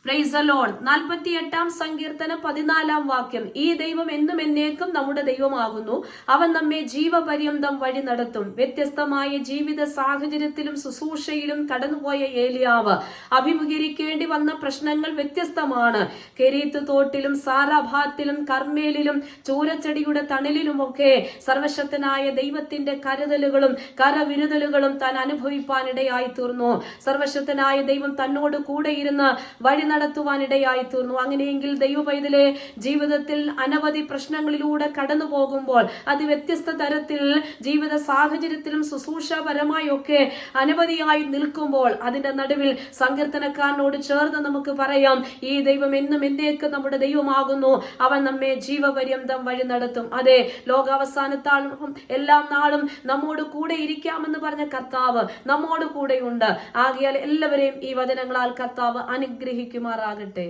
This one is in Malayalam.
Praise the Lord. 48 സങ്കീർത്തനം 14 വാക്യം. ഈ ദൈവം എന്നും എന്നേക്കും നമ്മുടെ ദൈവമാകുന്നു. അവൻ നമ്മെ ജീവപര്യന്തം വഴി നടത്തും. വ്യത്യസ്തമായ ജീവിത സാഹചര്യത്തിലും ശുശ്രൂഷയിലും കടന്നുപോയ ഏലിയാവ് അഭിമുഖീകരിക്കേണ്ടി വന്ന പ്രശ്നങ്ങൾ വ്യത്യസ്തമാണ്. കെരീത്ത് തോട്ടിലും സാരാഭാത്തിലും കർമ്മേലിലും ചൂരച്ചെടിയുടെ തണലിലുമൊക്കെ സർവശക്തനായ ദൈവത്തിന്റെ കരുതലുകളും കരവിരുതലുകളും താൻ അനുഭവിപ്പാനിടയായി തീർന്നു. സർവശക്തനായ ദൈവം തന്നോട് കൂടെ ഇരുന്ന് വഴി നടത്തുവാനിടയായി തീർന്നു. അങ്ങനെയെങ്കിൽ ദൈവ പൈതലെ ജീവിതത്തിൽ അനവധി പ്രശ്നങ്ങളിലൂടെ കടന്നു പോകുമ്പോൾ അത് വ്യത്യസ്ത തരത്തിൽ ജീവിത സാഹചര്യത്തിലും ശുശ്രൂഷപരമായി ഒക്കെ അനവധിയായി നിൽക്കുമ്പോൾ അതിന്റെ നടുവിൽ സങ്കീർത്തനക്കാരനോട് ചേർന്ന് നമുക്ക് പറയാം, ഈ ദൈവം എന്നും എന്നേക്കും നമ്മുടെ ദൈവമാകുന്നു. അവൻ നമ്മെ ജീവപര്യന്തം വഴി നടത്തും. അതെ, ലോകാവസാനത്താളും എല്ലാ നാളും നമ്മോട് കൂടെ ഇരിക്കാമെന്ന് പറഞ്ഞ കർത്താവ് നമ്മോട് കൂടെയുണ്ട്. ആകയാൽ എല്ലാവരെയും ഈ വചനങ്ങളാൽ കർത്താവ് അനുഗ്രഹിക്കുമാറാകട്ടെ.